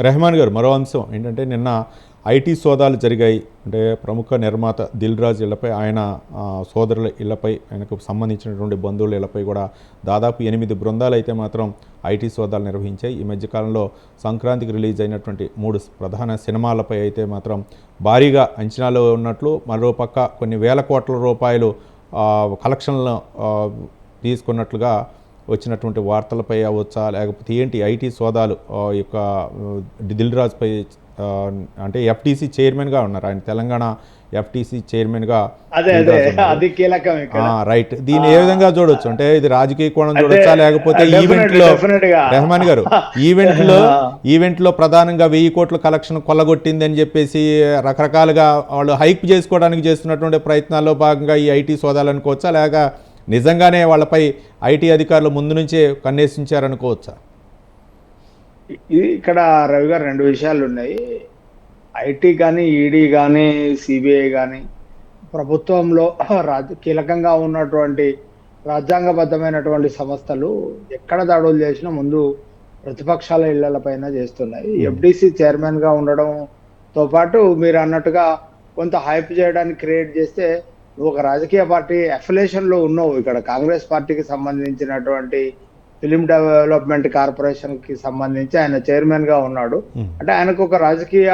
రెహమాన్ గారు, మరో అంశం ఏంటంటే నిన్న ఐటీ సోదాలు జరిగాయి. అంటే ప్రముఖ నిర్మాత దిల్ రాజు ఇళ్లపై, ఆయన సోదరుల ఇళ్లపై, ఆయనకు సంబంధించినటువంటి బంధువుల ఇళ్లపై కూడా దాదాపు 8 బృందాలు అయితే మాత్రం ఐటీ సోదాలు నిర్వహించాయి. ఈ మధ్యకాలంలో సంక్రాంతికి రిలీజ్ అయినటువంటి 3 ప్రధాన సినిమాలపై అయితే మాత్రం భారీగా అంచనాలు ఉన్నట్లు, మరోపక్క కొన్ని వేల కోట్ల రూపాయలు కలెక్షన్లను తీసుకున్నట్లుగా వచ్చినటువంటి వార్తలపై అవ్వచ్చా, లేకపోతే ఏంటి ఐటీ సోదాలు యొక్క దిల్ రాజుపై, అంటే ఎఫ్టీసీ చైర్మన్గా ఉన్నారు ఆయన, తెలంగాణ ఎఫ్టీసీ చైర్మన్గా రైట్. దీన్ని ఏ విధంగా చూడొచ్చు? అంటే ఇది రాజకీయ కోణం చూడొచ్చా, లేకపోతే ఈవెంట్లో రెహమాన్ గారు ఈవెంట్లో ప్రధానంగా 1000 కోట్ల కలెక్షన్ కొల్లగొట్టింది అని చెప్పేసి రకరకాలుగా వాళ్ళు హైప్ చేసుకోవడానికి చేస్తున్నటువంటి ప్రయత్నాల్లో భాగంగా ఈ ఐటీ సోదాలు అనుకోవచ్చా, లేక నిజంగానే వాళ్ళపై ఐటీ అధికారులు ముందు నుంచే కన్నేసించారనుకోవచ్చా? ఇక్కడ రవి గారు 2 విషయాలు ఉన్నాయి. ఐటీ కానీ, ఈడీ కానీ, సిబిఐ కానీ ప్రభుత్వంలో కీలకంగా ఉన్నటువంటి రాజ్యాంగబద్ధమైనటువంటి సంస్థలు ఎక్కడ దాడులు చేసినా ముందు ప్రతిపక్షాల ఇళ్లపైన చేస్తున్నాయి. ఎఫ్డిసి చైర్మన్గా ఉండడంతో పాటు మీరు అన్నట్టుగా కొంత హైప్ చేయడానికి క్రియేట్ చేస్తే, ఒక రాజకీయ పార్టీ అఫిలియేషన్లో ఉన్నావు. ఇక్కడ కాంగ్రెస్ పార్టీకి సంబంధించినటువంటి ఫిలిం డెవలప్మెంట్ కార్పొరేషన్కి సంబంధించి ఆయన చైర్మన్గా ఉన్నాడు. అంటే ఆయనకు ఒక రాజకీయ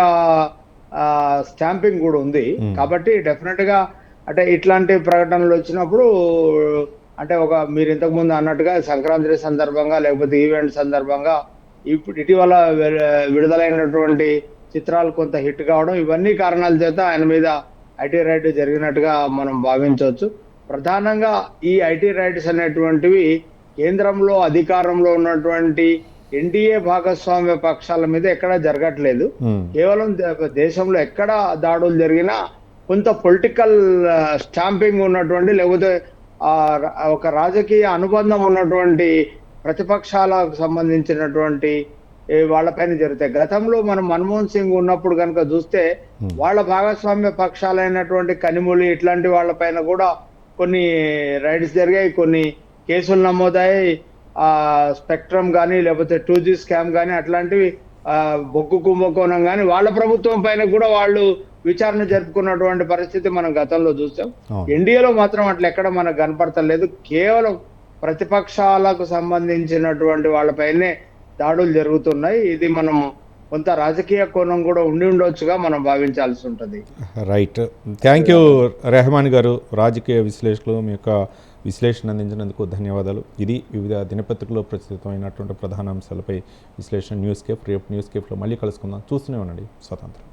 స్టాంపింగ్ కూడా ఉంది. కాబట్టి డెఫినెట్గా అంటే ఇట్లాంటి ప్రకటనలు వచ్చినప్పుడు, అంటే ఒక మీరు ఇంతకుముందు అన్నట్టుగా సంక్రాంతి సందర్భంగా లేకపోతే ఈవెంట్ సందర్భంగా ఇప్పుడు ఇటీవల విడుదలైనటువంటి చిత్రాలు కొంత హిట్ కావడం, ఇవన్నీ కారణాల చేత ఆయన మీద ఐటీ రైడ్ జరిగినట్టుగా మనం భావించవచ్చు. ప్రధానంగా ఈ ఐటీ రైడ్స్ అనేటువంటివి కేంద్రంలో అధికారంలో ఉన్నటువంటి ఎన్డీఏ భాగస్వామ్య పక్షాల మీద ఎక్కడా జరగట్లేదు. కేవలం దేశంలో ఎక్కడ దాడులు జరిగినా కొంత పొలిటికల్ స్టాంపింగ్ ఉన్నటువంటి, లేకపోతే ఒక రాజకీయ అనుబంధం ఉన్నటువంటి ప్రతిపక్షాలకు సంబంధించినటువంటి వాళ్ళపైన జరుగుతాయి. గతంలో మనం మన్మోహన్ సింగ్ ఉన్నప్పుడు కనుక చూస్తే వాళ్ళ భాగస్వామ్య పక్షాలైనటువంటి కనిమొళి ఇట్లాంటి వాళ్ళపైన కూడా కొన్ని రైడ్స్ జరిగాయి, కొన్ని కేసులు నమోదయ్యాయి. స్పెక్ట్రమ్ కానీ, లేకపోతే 2G స్కామ్ కానీ, అట్లాంటివి బొగ్గు కుంభకోణం కానీ వాళ్ళ ప్రభుత్వం పైన కూడా వాళ్ళు విచారణ జరుపుకున్నటువంటి పరిస్థితి మనం గతంలో చూసాం. ఎన్డీఏలో మాత్రం అట్లా ఎక్కడ మనకు కనపడతలేదు. కేవలం ప్రతిపక్షాలకు సంబంధించినటువంటి వాళ్ళపైనే దాడులు జరుగుతున్నాయి. ఇది మనం కొంత రాజకీయ కోణం కూడా ఉండి ఉండొచ్చుగా మనం భావించాల్సి ఉంటుంది. రైట్. థ్యాంక్ యూ రెహమాన్ గారు, రాజకీయ విశ్లేషకులు. మీ యొక్క విశ్లేషణ అందించినందుకు ధన్యవాదాలు. ఇది వివిధ దినపత్రికల్లో ప్రచురితమైనటువంటి ప్రధాన అంశాలపై విశ్లేషణ. న్యూస్ కేఫ్, రేపు న్యూస్ కేఫ్లో మళ్ళీ కలుసుకుందాం. చూస్తూనే ఉండండి స్వతంత్రం.